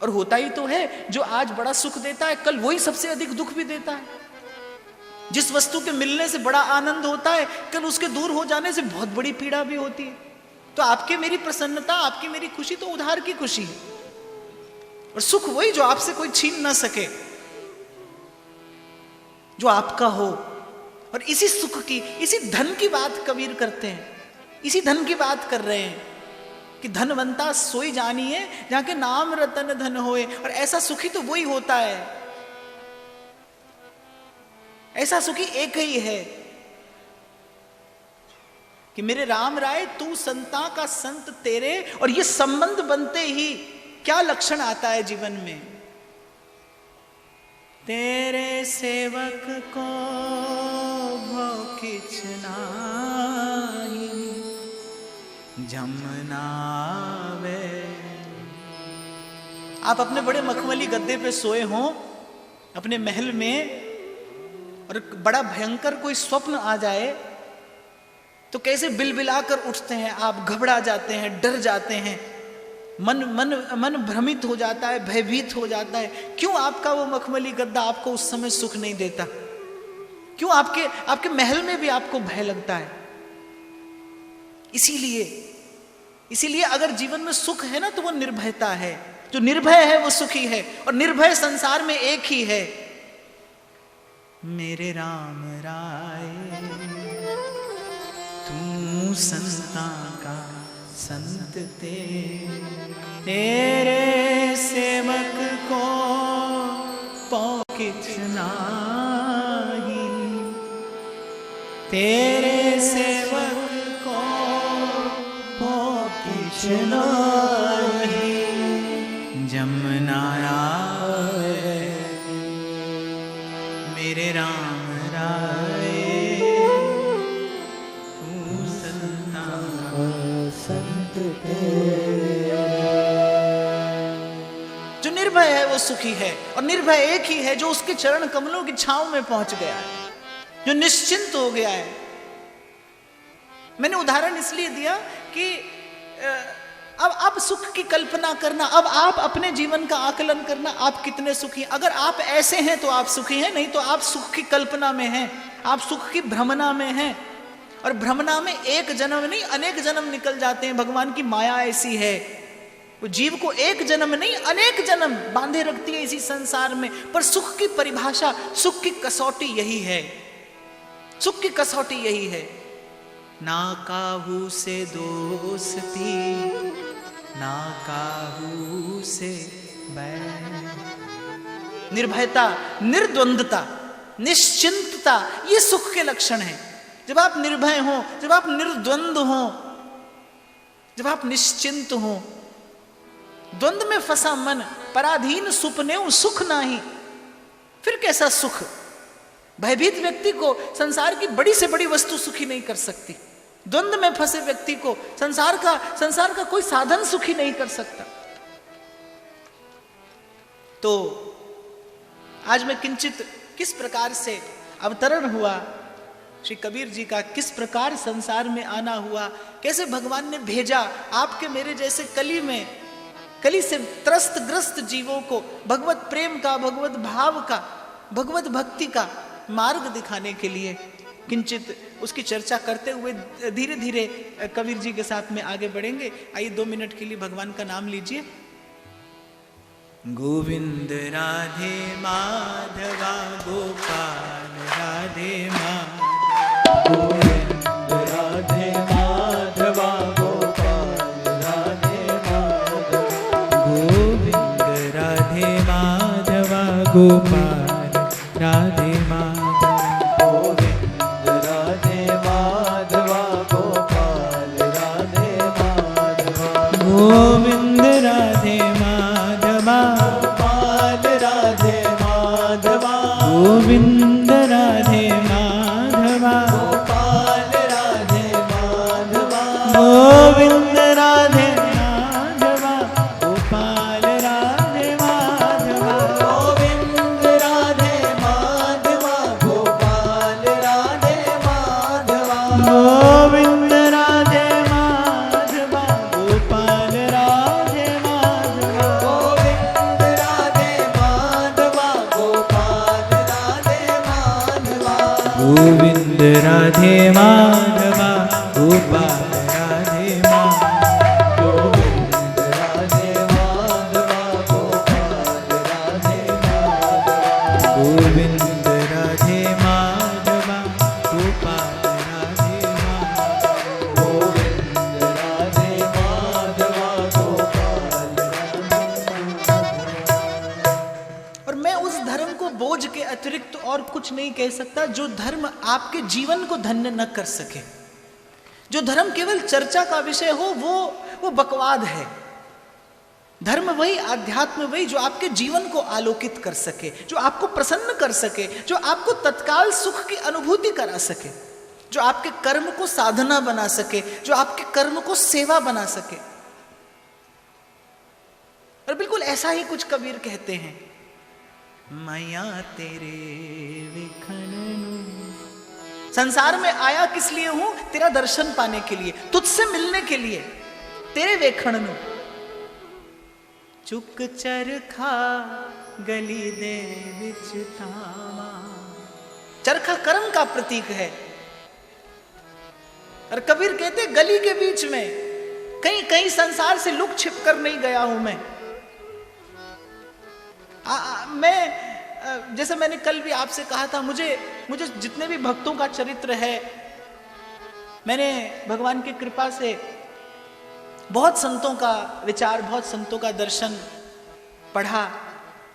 और होता ही तो है, जो आज बड़ा सुख देता है कल वही सबसे अधिक दुख भी देता है। जिस वस्तु के मिलने से बड़ा आनंद होता है कल उसके दूर हो जाने से बहुत बड़ी पीड़ा भी होती है। तो आपके मेरी प्रसन्नता, आपकी मेरी खुशी तो उधार की खुशी है, और सुख वही जो आपसे कोई छीन ना सके, जो आपका हो। और इसी सुख की, इसी धन की बात कबीर करते हैं, इसी धन की बात कर रहे हैं कि धनवंता सोई जानिए जहां के नाम रतन धन होए। और ऐसा सुखी तो वही होता है, ऐसा सुखी एक ही है कि मेरे राम राय तू संता का संत तेरे। और ये संबंध बनते ही क्या लक्षण आता है जीवन में, तेरे सेवक को भव किछ नाहि जमनावे। आप अपने बड़े मखमली गद्दे पे सोए हों अपने महल में, और बड़ा भयंकर कोई स्वप्न आ जाए तो कैसे बिलबिलाकर उठते हैं आप, घबरा जाते हैं, डर जाते हैं, मन भ्रमित हो जाता है, भयभीत हो जाता है। क्यों आपका वो मखमली गद्दा आपको उस समय सुख नहीं देता? क्यों आपके महल में भी आपको भय लगता है? इसीलिए अगर जीवन में सुख है ना तो वो निर्भयता है। जो निर्भय है वो सुखी है, और निर्भय संसार में एक ही है, मेरे राम राय तू संता का संत तेरे सेवक को पौ किछ नाहि, तेरे सेवक को पौ किछ नाहि जमनाया। मेरे राम राय तू संता संत तेरे। जो निर्भय है वो सुखी है, और निर्भय एक ही है जो उसके चरण कमलों की छांव में पहुंच गया है, जो निश्चिंत हो गया है। मैंने उदाहरण इसलिए दिया कि अब आप सुख की कल्पना करना, अब आप अपने जीवन का आकलन करना, आप कितने सुखी हैं। अगर आप ऐसे हैं तो आप सुखी हैं, नहीं तो आप सुख की कल्पना में हैं, आप सुख की भ्रमना में हैं। और भ्रमना में एक जन्म नहीं अनेक जन्म निकल जाते हैं। भगवान की माया ऐसी है, वो जीव को एक जन्म नहीं अनेक जन्म बांधे रखती है इसी संसार में। पर सुख की परिभाषा, सुख की कसौटी यही है, सुख की कसौटी यही है। ना काहू से दोस्ती, ना काहू से बैर। निर्भयता, निर्द्वंद्वता, निश्चिंतता, ये सुख के लक्षण हैं। जब आप निर्भय हो, जब आप निर्द्वंद हो, जब आप निश्चिंत हो। द्वंद्व में फंसा मन, पराधीन सुपने सुख नाही, फिर कैसा सुख? भयभीत व्यक्ति को संसार की बड़ी से बड़ी वस्तु सुखी नहीं कर सकती। द्वंद्व में फंसे व्यक्ति को संसार का कोई साधन सुखी नहीं कर सकता। तो आज मैं किंचित किस प्रकार से अवतरण हुआ श्री कबीर जी का, किस प्रकार संसार में आना हुआ, कैसे भगवान ने भेजा आपके मेरे जैसे कली से त्रस्त ग्रस्त जीवों को भगवत प्रेम का, भगवत भाव का, भगवत भक्ति का मार्ग दिखाने के लिए। किंचित उसकी चर्चा करते हुए धीरे धीरे कबीर जी के साथ में आगे बढ़ेंगे। आइए 2 मिनट के लिए भगवान का नाम लीजिए। गोविंद राधे माधवा गोपाल राधे माधव, गोविंद राधे माधवा गोपाल राधे माधव, गोविंद राधे माधवा गोपाल राधे माधव, गोविंद राधे माधवा गोपाल राधे माधव, गोविंद राधे माधवा गोपाल राधे माधवा, गोविंद राधे माधवा गोपाल राधे माधवा, गोविंद राधे माधवा गोपाल राधे माधवा, गोविंद राधे माधवा गोविंद राधे माधवा गोपाल राधे माधवा, गोविंद राधे माधवा गोपाल राधे माधवा, गोविंद राधे माधवा गोपाल राधे माधवा, गोविंद राधे माधवा गोपाल राधे माधवा। और मैं उस धर्म को बोझ के अतिरिक्त और कुछ नहीं कह सकता जो धर्म आपके जीवन को धन्य न कर सके। जो धर्म केवल चर्चा का विषय हो वो बकवाद है। धर्म वही, आध्यात्म वही जो आपके जीवन को आलोकित कर सके, जो आपको प्रसन्न कर सके, जो आपको तत्काल सुख की अनुभूति करा सके, जो आपके कर्म को साधना बना सके, जो आपके कर्म को सेवा बना सके। और बिल्कुल ऐसा ही कुछ कबीर कहते हैं, मैया तेरे विखणनु। संसार में आया किस लिए हूं? तेरा दर्शन पाने के लिए, तुझसे मिलने के लिए। तेरे वेखणनु चुक चरखा गली दे विच थामा। चरखा कर्म का प्रतीक है। और कबीर कहते गली के बीच में, कहीं कहीं संसार से लुक छिप कर नहीं गया हूं मैं। मैं जैसे मैंने कल भी आपसे कहा था, मुझे जितने भी भक्तों का चरित्र है, मैंने भगवान की कृपा से बहुत संतों का विचार, बहुत संतों का दर्शन पढ़ा,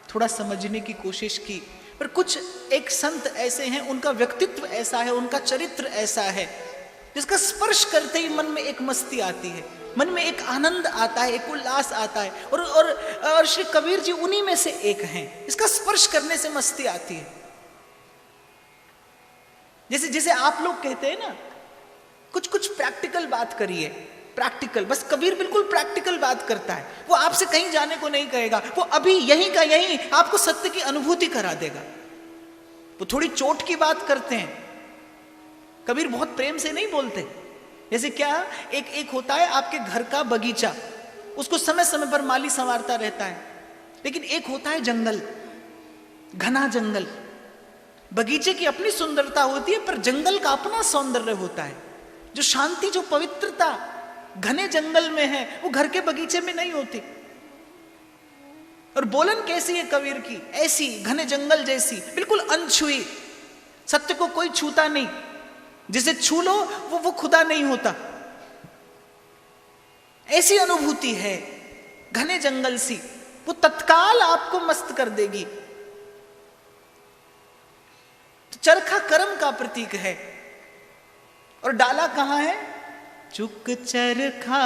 थोड़ा समझने की कोशिश की। पर कुछ एक संत ऐसे हैं, उनका व्यक्तित्व ऐसा है, उनका चरित्र ऐसा है, जिसका स्पर्श करते ही मन में एक मस्ती आती है, मन में एक आनंद आता है, एक उल्लास आता है। और श्री कबीर जी उन्हीं में से एक हैं। इसका स्पर्श करने से मस्ती आती है। जैसे आप लोग कहते हैं ना, कुछ प्रैक्टिकल बात करिए, प्रैक्टिकल। बस कबीर बिल्कुल प्रैक्टिकल बात करता है। वो आपसे कहीं जाने को नहीं कहेगा, वो अभी यहीं का यहीं आपको सत्य की अनुभूति करा देगा। वो थोड़ी चोट की बात करते हैं, कबीर बहुत प्रेम से नहीं बोलते। जैसे क्या, एक होता है आपके घर का बगीचा, उसको समय समय पर माली संवारता रहता है। लेकिन एक होता है जंगल, घना जंगल। बगीचे की अपनी सुंदरता होती है, पर जंगल का अपना सौंदर्य होता है। जो शांति, जो पवित्रता घने जंगल में है, वो घर के बगीचे में नहीं होती। और बोलन कैसी है कबीर की? ऐसी, घने जंगल जैसी, बिल्कुल अनछुई। सत्य को कोई छूता नहीं, जिसे छू लो वो खुदा नहीं होता। ऐसी अनुभूति है घने जंगल सी, वो तत्काल आपको मस्त कर देगी। तो चरखा कर्म का प्रतीक है। और डाला कहां है? चुक चरखा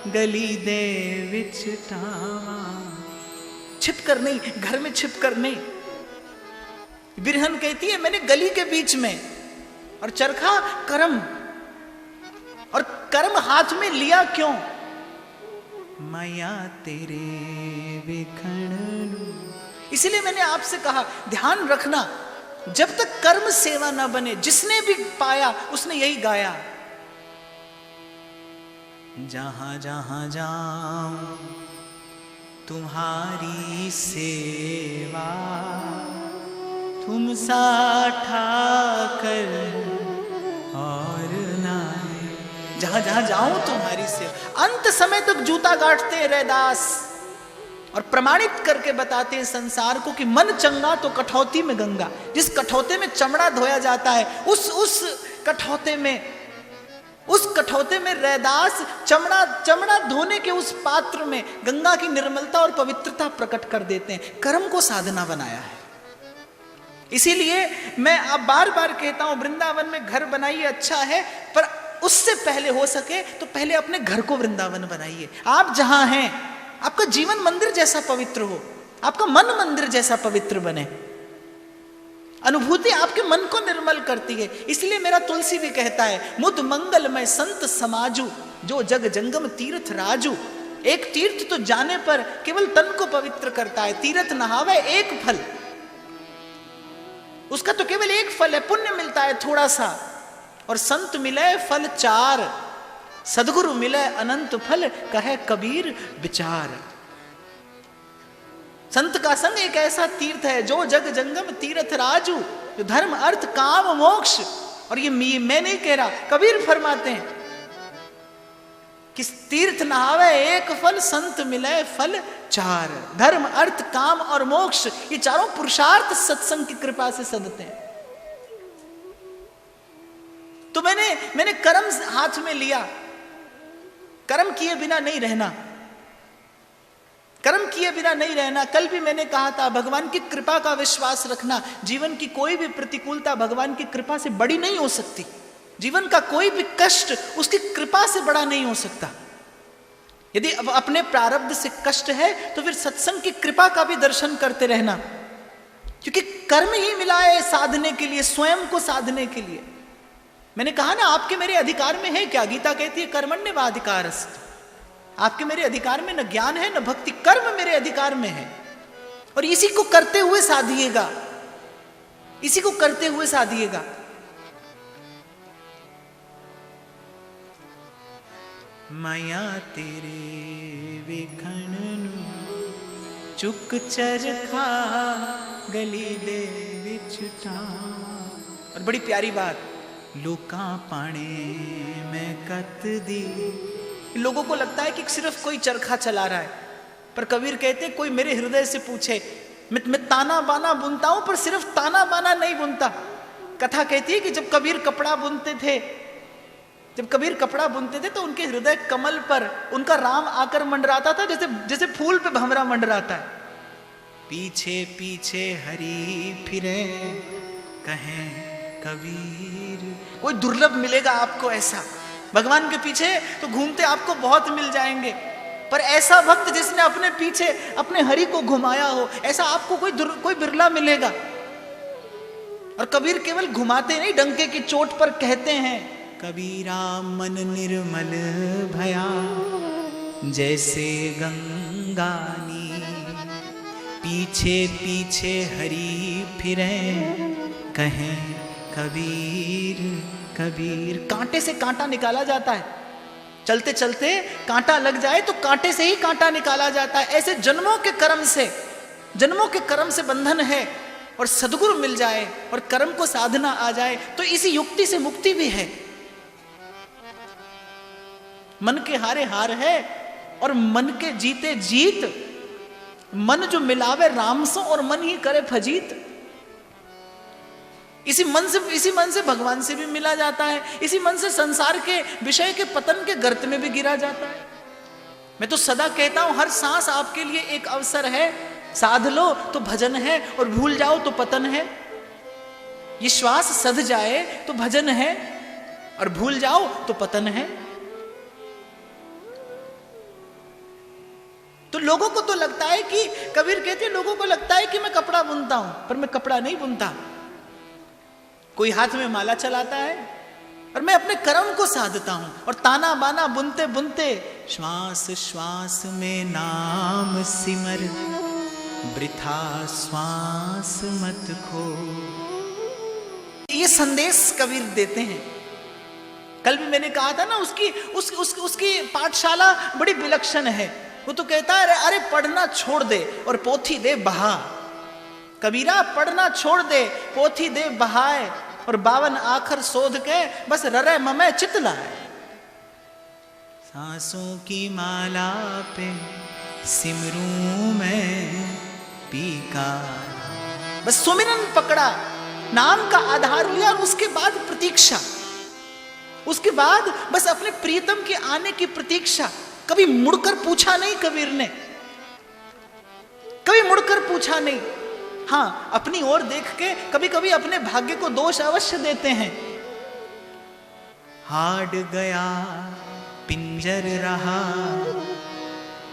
गली दे विच टावा। छिप कर नहीं, घर में छिप कर नहीं। बिरहन कहती है मैंने गली के बीच में, और चरखा कर्म। और कर्म हाथ में लिया क्यों? माया तेरे विखणनु। इसीलिए मैंने आपसे कहा, ध्यान रखना, जब तक कर्म सेवा ना बने, जिसने भी पाया उसने यही गाया, जहां जहां जाऊं तुम्हारी सेवा, तुम सा ठाकर और नाई। जहां जहां जाऊं तुम्हारी सेवा। अंत समय तक जूता गांठते हैं रैदास, और प्रमाणित करके बताते हैं संसार को कि मन चंगा तो कठौती में गंगा। जिस कठौते में चमड़ा धोया जाता है, उस कठौते में रैदास चमड़ा धोने के उस पात्र में गंगा की निर्मलता और पवित्रता प्रकट कर देते हैं। कर्म को साधना बनाया है। इसीलिए मैं अब बार बार कहता हूं, वृंदावन में घर बनाइए, अच्छा है, पर उससे पहले हो सके तो पहले अपने घर को वृंदावन बनाइए। आप जहां हैं, आपका जीवन मंदिर जैसा पवित्र हो, आपका मन मंदिर जैसा पवित्र बने। अनुभूति आपके मन को निर्मल करती है। इसलिए मेरा तुलसी भी कहता है, मुद मंगलमय संत समाजू, जो जग जंगम तीर्थ राजू। एक तीर्थ तो जाने पर केवल तन को पवित्र करता है। तीर्थ नहावे एक फल, उसका तो केवल एक फल है, पुण्य मिलता है थोड़ा सा। और संत मिले फल चार, सदगुरु मिले अनंत फल, कहे कबीर विचार। संत का संग एक ऐसा तीर्थ है जो जग जंगम तीर्थ राजू, जो धर्म अर्थ काम मोक्ष। और ये मैं नहीं कह रहा, कबीर फरमाते हैं कि तीर्थ नहावे एक फल, संत मिले फल चार। धर्म अर्थ काम और मोक्ष, ये चारों पुरुषार्थ सत्संग की कृपा से सदते हैं। तो मैंने कर्म हाथ में लिया। कर्म किए बिना नहीं रहना, कर्म किए बिना नहीं रहना। कल भी मैंने कहा था, भगवान की कृपा का विश्वास रखना। जीवन की कोई भी प्रतिकूलता भगवान की कृपा से बड़ी नहीं हो सकती। जीवन का कोई भी कष्ट उसकी कृपा से बड़ा नहीं हो सकता। यदि अब अपने प्रारब्ध से कष्ट है तो फिर सत्संग की कृपा का भी दर्शन करते रहना, क्योंकि कर्म ही मिला है साधने के लिए, स्वयं को साधने के लिए। मैंने कहा ना, आपके मेरे अधिकार में है क्या? गीता कहती है कर्मण्येवाधिकारस्ते। आपके मेरे अधिकार में न ज्ञान है न भक्ति, कर्म मेरे अधिकार में है। और इसी को करते हुए साधिएगा, इसी को करते हुए साधिएगा। माया तेरे वेखण चुक चरखा गली दे विचुटा। और बड़ी प्यारी बात, लोका पाने में कत दी। लोगों को लगता है कि सिर्फ कोई चरखा चला रहा है, पर कबीर कहते हैं कोई मेरे हृदय से पूछे, मैं ताना बाना बुनता हूं, पर सिर्फ ताना बाना नहीं बुनता। कथा कहती है कि जब कबीर कपड़ा बुनते थे, तो उनके हृदय कमल पर उनका राम आकर मंडराता था, जैसे फूल पे भंवरा मंडराता है। पीछे पीछे हरि फिरे कहें कबीर। कोई दुर्लभ मिलेगा आपको ऐसा, भगवान के पीछे तो घूमते आपको बहुत मिल जाएंगे, पर ऐसा भक्त जिसने अपने पीछे अपने हरि को घुमाया हो, ऐसा आपको कोई बिरला मिलेगा। और कबीर केवल घुमाते नहीं, डंके की चोट पर कहते हैं, कबीरा मन निर्मल भया जैसे गंगानी, पीछे पीछे हरि फिरे कहें कबीर कबीर। कांटे से कांटा निकाला जाता है, चलते चलते कांटा लग जाए तो कांटे से ही कांटा निकाला जाता है। ऐसे जन्मों के कर्म से बंधन है, और सद्गुरु मिल जाए और कर्म को साधना आ जाए तो इसी युक्ति से मुक्ति भी है। मन के हारे हार है और मन के जीते जीत। मन जो मिलावे राम सो और मन ही करे फजीत। इसी मन से भगवान से भी मिला जाता है, इसी मन से संसार के विषय के पतन के गर्त में भी गिरा जाता है। मैं तो सदा कहता हूं, हर सांस आपके लिए एक अवसर है। साध लो तो भजन है, और भूल जाओ तो पतन है। ये श्वास सध जाए तो भजन है, और भूल जाओ तो पतन है। तो लोगों को तो लगता है कि, कबीर कहते हैं, लोगों को लगता है कि मैं कपड़ा बुनता हूं, पर मैं कपड़ा नहीं बुनता। कोई हाथ में माला चलाता है और मैं अपने कर्म को साधता हूं। और ताना बाना बुनते बुनते श्वास श्वास में नाम सिमर, वृथा श्वास मत खो। ये संदेश कबीर देते हैं। कल भी मैंने कहा था ना, उसकी पाठशाला बड़ी विलक्षण है। वो तो कहता है, अरे पढ़ना छोड़ दे और पोथी दे बहा। कबीरा पढ़ना छोड़ दे, पोथी दे बहाए, और 52 आखर शोध के बस ररे ममे चित लाए। सांसों की माला पे सिमरूं मैं पीका। बस सुमिरन पकड़ा, नाम का आधार लिया, और उसके बाद प्रतीक्षा, उसके बाद बस अपने प्रियतम के आने की प्रतीक्षा। कभी मुड़कर पूछा नहीं कबीर ने, कभी मुड़कर पूछा नहीं। हाँ, अपनी ओर देख के कभी कभी अपने भाग्य को दोष अवश्य देते हैं। हाड गया पिंजर रहा,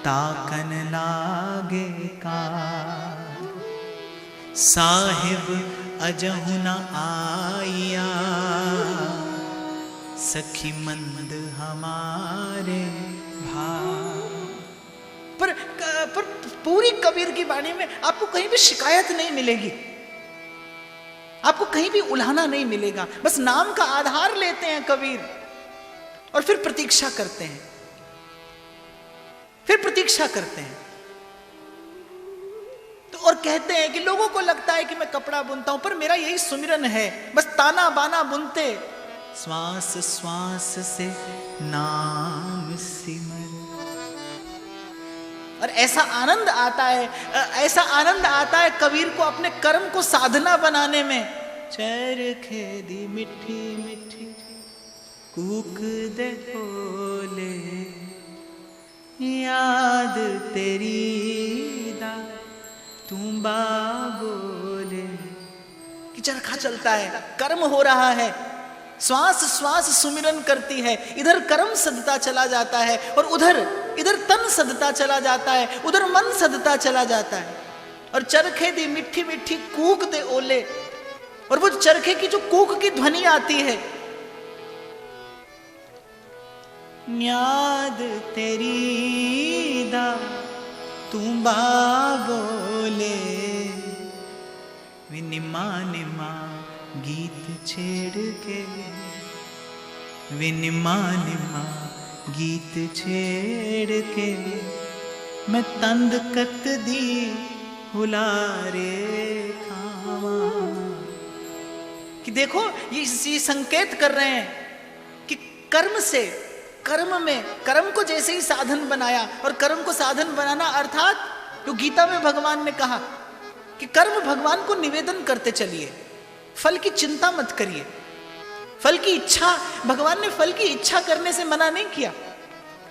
ताकन लागे का। साहिब अजहु न आया, सखी मंद हमारे पर पूरी कबीर की वाणी में आपको कहीं भी शिकायत नहीं मिलेगी, आपको कहीं भी उल्हाना नहीं मिलेगा। बस नाम का आधार लेते हैं कबीर और फिर प्रतीक्षा करते हैं, फिर प्रतीक्षा करते हैं। कहते हैं कि लोगों को लगता है कि मैं कपड़ा बुनता हूं, पर मेरा यही सुमिरन है, बस ताना बाना बुनते, श्वास श्वास से नाम सिमर। और ऐसा आनंद आता है, ऐसा आनंद आता है कबीर को अपने कर्म को साधना बनाने में। चरखे दी मिठी मिठी कूक दे बोले, याद तेरी दा तू बोले। कि चरखा चलता है, कर्म हो रहा है, श्वास श्वास सुमिरन करती है, इधर कर्म सदता चला जाता है और उधर इधर तन सदता चला जाता है, उधर मन सदता चला जाता है। और चरखे दी मिठी मिठी कूक दे ओले, और वो चरखे की जो कूक की ध्वनि आती है, याद तेरी दा तू बोले, वे निमा निमा गीत छेड़ के, वे निमा निमा गीत छेड़ के, मैं तंद कत दी हुलारे खावा। कि देखो ये संकेत कर रहे हैं कि कर्म से, कर्म में, कर्म को जैसे ही साधन बनाया, और कर्म को साधन बनाना अर्थात जो गीता में भगवान ने कहा कि कर्म भगवान को निवेदन करते चलिए, फल की चिंता मत करिए। फल की इच्छा, भगवान ने फल की इच्छा करने से मना नहीं किया।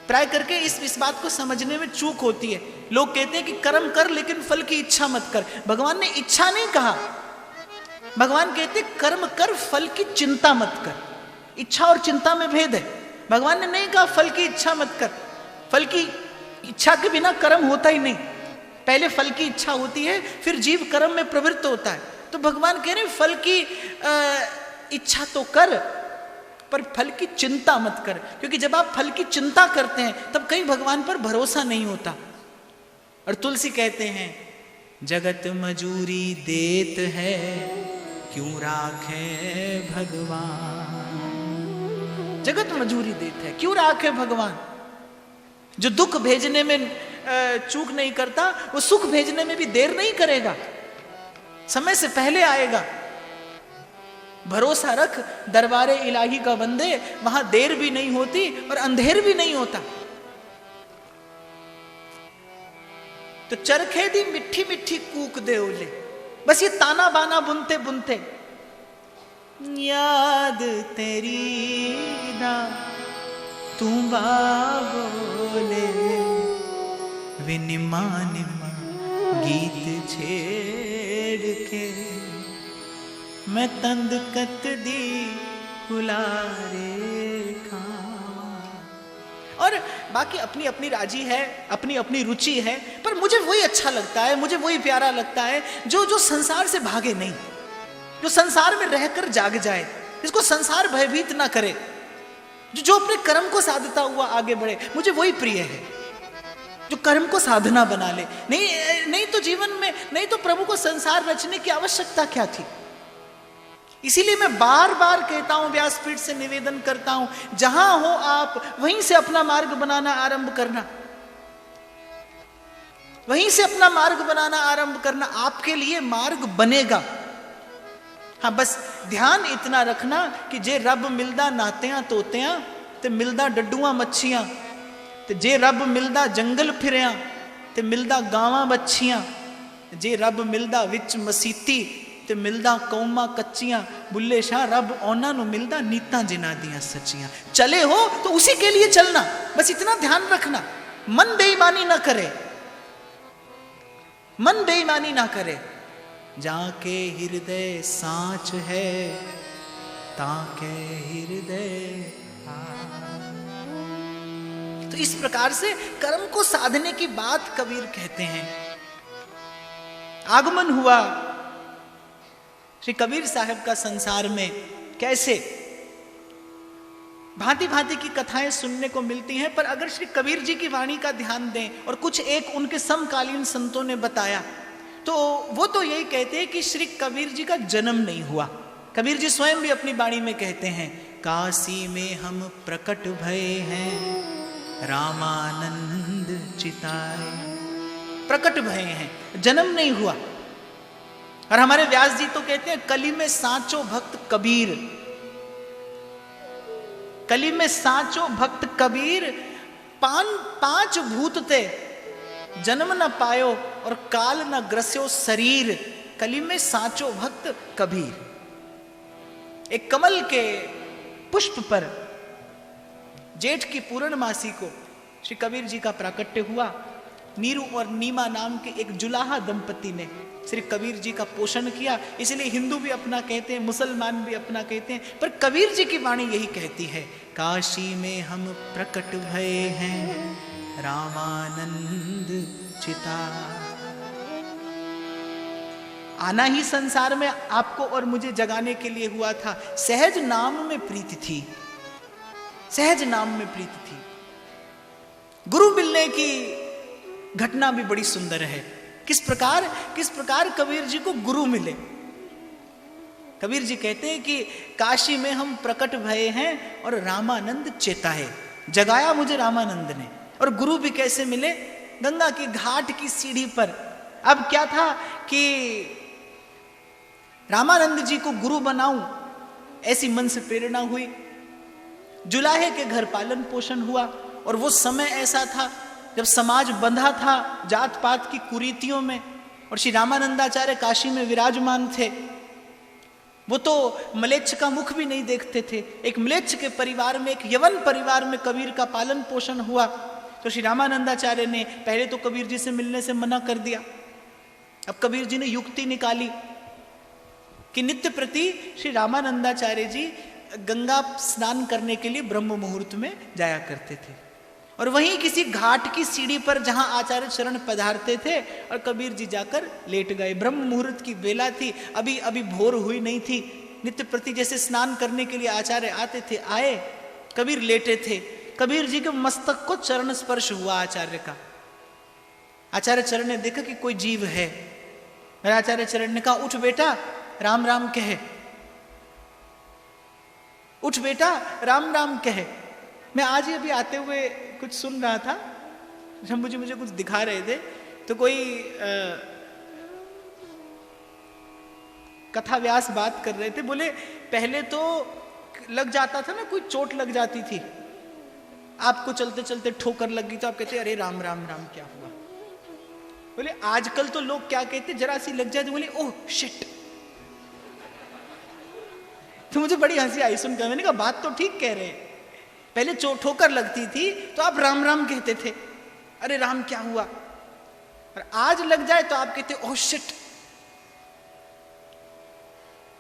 प्राय करके इस बात को समझने में चूक होती है। लोग कहते हैं कि कर्म कर लेकिन फल की इच्छा मत कर। भगवान ने इच्छा नहीं कहा, भगवान कहते कर्म कर, फल की चिंता मत कर। इच्छा और चिंता में भेद है। भगवान ने नहीं कहा फल की इच्छा मत कर। फल की इच्छा के बिना कर्म होता ही नहीं, पहले फल की इच्छा होती है, फिर जीव कर्म में प्रवृत्त होता है। तो भगवान कह रहे हैं फल की इच्छा तो कर, पर फल की चिंता मत कर, क्योंकि जब आप फल की चिंता करते हैं तब कहीं भगवान पर भरोसा नहीं होता। और तुलसी कहते हैं जगत मजूरी देत है, क्यों राखे भगवान। जगत मजूरी देत है, क्यों राखे भगवान। जो दुख भेजने में चूक नहीं करता, वो सुख भेजने में भी देर नहीं करेगा, समय से पहले आएगा। भरोसा रख दरबारे इलाही का बंदे, वहां देर भी नहीं होती और अंधेर भी नहीं होता। तो चरखे दी मिठी मिठी कूक दे ओले, बस ये ताना बाना बुनते बुनते, याद तेरी दा तू बोले, वे निमा निमा गीत छेड़ के, मैं तंद कत दी हुलारे खावा। और बाकी अपनी अपनी राजी है, अपनी अपनी रुचि है, पर मुझे वही अच्छा लगता है, मुझे वही प्यारा लगता है जो संसार से भागे नहीं, जो संसार में रहकर जाग जाए, जिसको संसार भयभीत ना करे, जो अपने कर्म को साधता हुआ आगे बढ़े। मुझे वही प्रिय है जो कर्म को साधना बना ले। नहीं तो जीवन में, नहीं तो प्रभु को संसार रचने की आवश्यकता क्या थी। इसीलिए मैं बार बार कहता हूं, व्यासपीठ से निवेदन करता हूं, जहां हो आप वहीं से अपना मार्ग बनाना आरंभ करना, वहीं से अपना मार्ग बनाना आरंभ करना, आपके लिए मार्ग बनेगा। हाँ, बस ध्यान इतना रखना कि जे रब मिलदा नातियां तोतियां ते मिलदा डड्डूआं मच्छियां, ते जे रब मिलदा जंगल फिरियां ते मिलदा गावां बच्छियां, जे रब मिलदा विच मसीती ते मिलदा कौमां कच्चियां, बुल्ले शाह रब औना नू मिलदा नीतां जिन्हां दियां सच्चियां। चले हो तो उसी के लिए चलना, बस इतना ध्यान रखना। मन बेईमानी ना करे, मन बेईमानी ना करे। जाके हृदय सांच है, ताके हृदय। तो इस प्रकार से कर्म को साधने की बात कबीर कहते हैं। आगमन हुआ श्री कबीर साहब का संसार में, कैसे भांति भांति की कथाएं सुनने को मिलती हैं, पर अगर श्री कबीर जी की वाणी का ध्यान दें और कुछ एक उनके समकालीन संतों ने बताया, तो वो तो यही कहते हैं कि श्री कबीर जी का जन्म नहीं हुआ। कबीर जी स्वयं भी अपनी वाणी में कहते हैं, काशी में हम प्रकट भय हैं, रामानंद चिताए। प्रकट भय हैं, जन्म नहीं हुआ। और हमारे व्यास जी तो कहते हैं कली में सांचो भक्त कबीर, कली में सांचो भक्त कबीर, पांच भूत थे जन्म न पायो और काल न ग्रस्यो शरीर, कली में सांचो भक्त कबीर। एक कमल के पुष्प पर जेठ की पूर्णमासी को श्री कबीर जी का प्राकट्य हुआ। नीरू और नीमा नाम के एक जुलाहा दंपति ने श्री कबीर जी का पोषण किया, इसलिए हिंदू भी अपना कहते हैं, मुसलमान भी अपना कहते हैं, पर कबीर जी की वाणी यही कहती है, काशी में हम प्रकट भये हैं रामानंद चिता। आना ही संसार में आपको और मुझे जगाने के लिए हुआ था। सहज नाम में प्रीति थी, सहज नाम में प्रीति थी। गुरु मिलने की घटना भी बड़ी सुंदर है। किस प्रकार कबीर जी को गुरु मिले। कबीर जी कहते हैं कि काशी में हम प्रकट भये हैं और रामानंद चेताए, जगाया मुझे रामानंद ने। और गुरु भी कैसे मिले, गंगा की घाट की सीढ़ी पर। अब क्या था कि रामानंद जी को गुरु बनाऊं, ऐसी मन से प्रेरणा हुई। जुलाहे के घर पालन पोषण हुआ, और वो समय ऐसा था जब समाज बंधा था जात पात की कुरीतियों में, और श्री रामानंदाचार्य काशी में विराजमान थे। वो तो मलेच्छ का मुख भी नहीं देखते थे। एक मलेच्छ के परिवार में, एक यवन परिवार में कबीर का पालन पोषण हुआ। तो श्री रामानंदाचार्य ने पहले तो कबीर जी से मिलने से मना कर दिया। अब कबीर जी ने युक्ति निकाली कि नित्य प्रति श्री रामानंदाचार्य जी गंगा स्नान करने के लिए ब्रह्म मुहूर्त में जाया करते थे, और वहीं किसी घाट की सीढ़ी पर जहां आचार्य चरण पधारते थे और कबीर जी जाकर लेट गए। ब्रह्म मुहूर्त की बेला थी, अभी भोर हुई नहीं थी। नित्य प्रति जैसे स्नान करने के लिए आचार्य आते थे, आए, कबीर लेटे थे। कबीर जी के मस्तक को चरण स्पर्श हुआ आचार्य का। आचार्य चरण ने देखा कि कोई जीव है। मेरा आचार्य चरण ने कहा, उठ बेटा राम राम कहे, उठ बेटा राम राम कहे। मैं आज ही अभी आते हुए कुछ सुन रहा था, जब मुझे कुछ दिखा रहे थे, तो कोई कथा व्यास बात कर रहे थे। बोले पहले तो लग जाता था ना, कोई चोट लग जाती थी, आपको चलते चलते ठोकर लग गई तो आप कहते अरे राम राम राम क्या हुआ। बोले आजकल तो लोग क्या कहते, जरा सी लग जाए तो बोले ओह शिट। तो मुझे बड़ी हंसी आई सुनकर। मैंने कहा बात तो ठीक कह रहे हैं, पहले ठोकर लगती थी तो आप राम राम कहते थे, अरे राम क्या हुआ। और आज लग जाए तो आप कहते ओह शिट।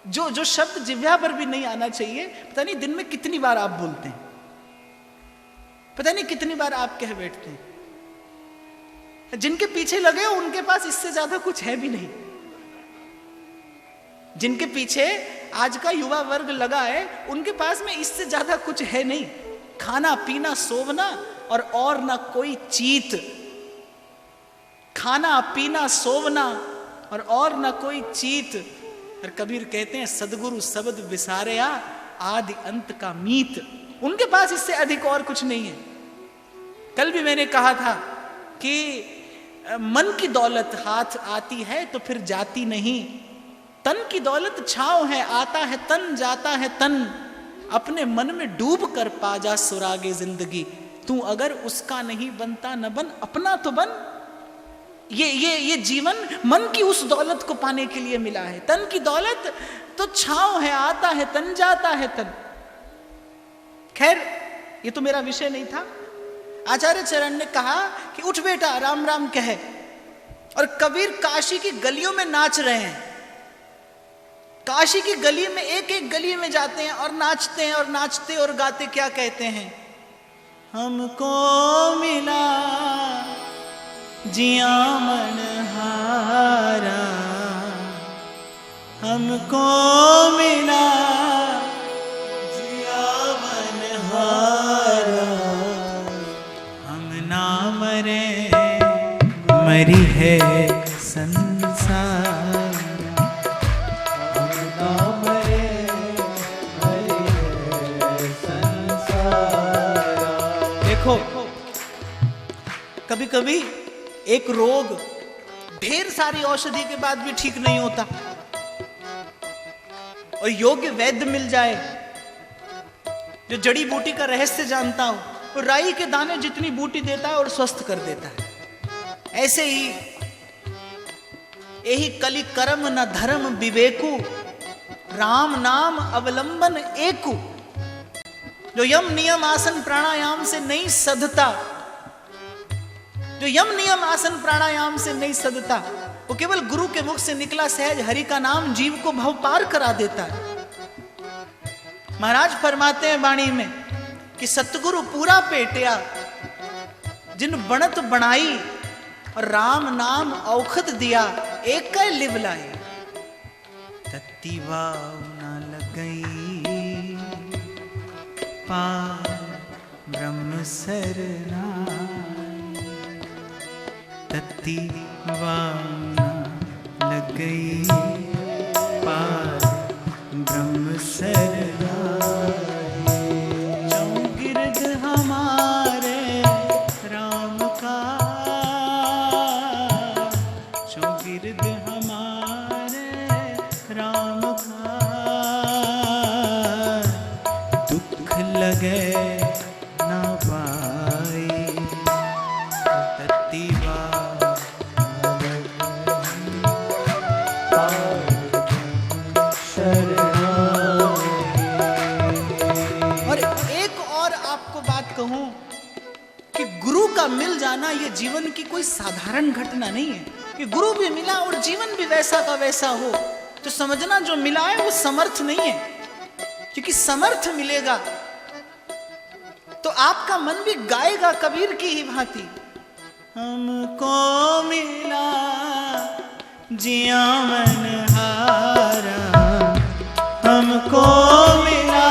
जो शब्द जिह्वा पर भी नहीं आना चाहिए, पता नहीं दिन में कितनी बार आप बोलते हैं, पता नहीं कितनी बार आप कह बैठते हैं। जिनके पीछे लगे हो उनके पास इससे ज्यादा कुछ है भी नहीं। जिनके पीछे आज का युवा वर्ग लगा है उनके पास में इससे ज्यादा कुछ है नहीं। खाना पीना सोवना और ना कोई चीत, खाना पीना सोवना और ना कोई चीत। और कबीर कहते हैं सदगुरु शब्द विसारया आदि अंत का मीत। उनके पास इससे अधिक और कुछ नहीं है। कल भी मैंने कहा था कि मन की दौलत हाथ आती है तो फिर जाती नहीं। तन की दौलत छांव है, आता है तन जाता है तन। अपने मन में डूब कर पा जा सुरागे जिंदगी। तू अगर उसका नहीं बनता न बन, अपना तो बन। ये जीवन मन की उस दौलत को पाने के लिए मिला है। तन की दौलत तो छांव है, आता है तन जाता है तन। खैर ये तो मेरा विषय नहीं था। आचार्य चरण ने कहा कि उठ बेटा राम राम कहे, और कबीर काशी की गलियों में नाच रहे हैं। काशी की गली में एक एक गली में जाते हैं और नाचते हैं, और नाचते और गाते क्या कहते हैं, हमको मिला जिया मन हारा, हमको मिला जिया मन हारा। हम ना मरे मरी है संसार, हम ना मरे मरी है संसार। देखो कभी कभी एक रोग ढेर सारी औषधि के बाद भी ठीक नहीं होता, और योग्य वैद्य मिल जाए जो जड़ी बूटी का रहस्य जानता हो, और राई के दाने जितनी बूटी देता है और स्वस्थ कर देता है। ऐसे ही यही कलि कर्म न धर्म विवेकु, राम नाम अवलंबन एकु। जो यम नियम आसन प्राणायाम से नहीं सधता, जो यम नियम आसन प्राणायाम से नहीं सधता, वो केवल गुरु के मुख से निकला सहज हरि का नाम जीव को भव पार करा देता है। महाराज फरमाते हैं वाणी में कि सतगुरु पूरा पेटिया, जिन बनत बनाई और राम नाम औखद दिया, एक कै लिव लाई, तत्ती वाव न लगई, पार ब्रह्म सरनाई, तत्ती वाव न लगई, पार ब्रह्म सरनाई। चौगिर्द हमारे राम का, चौगिर्द हमारे राम का, दुख लगे ना पाई, तत्ती कहूं कि गुरु का मिल जाना यह जीवन की कोई साधारण घटना नहीं है कि गुरु भी मिला और जीवन भी वैसा का वैसा हो, तो समझना जो मिला है वो समर्थ नहीं है, क्योंकि समर्थ मिलेगा तो आपका मन भी गाएगा कबीर की ही भांति। हमको मिला जिया मन हारा, हमको मिला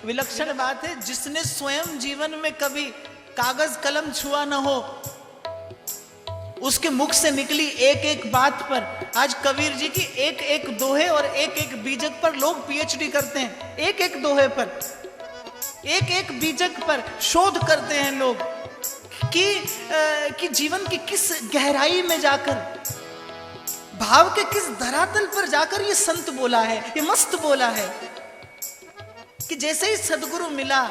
विलक्षण बात है, जिसने स्वयं जीवन में कभी कागज कलम छुआ न हो, उसके मुख से निकली एक एक बात पर आज कबीर जी की एक एक दोहे और एक एक बीजक पर लोग पीएचडी करते हैं। एक एक दोहे पर, एक एक बीजक पर शोध करते हैं लोग कि जीवन की किस गहराई में जाकर, भाव के किस धरातल पर जाकर ये संत बोला है, ये मस्त बोला है कि जैसे ही सदगुरु मिला,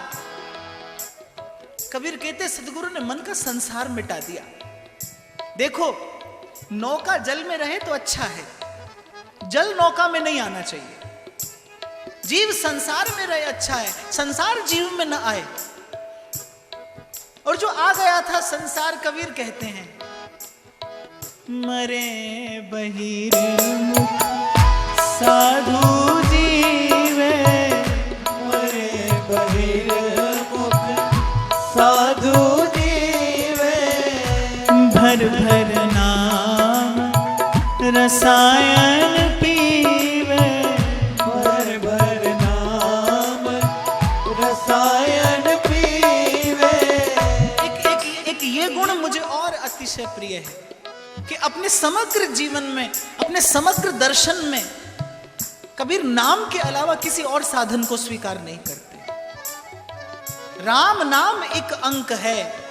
कबीर कहते सदगुरु ने मन का संसार मिटा दिया। देखो, नौका जल में रहे तो अच्छा है, जल नौका में नहीं आना चाहिए। जीव संसार में रहे अच्छा है, संसार जीव में न आए। और जो आ गया था संसार, कबीर कहते हैं मरे बहिर्मुख साधु जीवे, मरे बहिर्मुख साधु जीवे, भर भर नाम रसायन पीवे, भर भर नाम रसायन पीवे। एक ये गुण मुझे और अतिशय प्रिय है कि अपने समग्र जीवन में, अपने समग्र दर्शन में कबीर नाम के अलावा किसी और साधन को स्वीकार नहीं करते। राम नाम एक अंक है,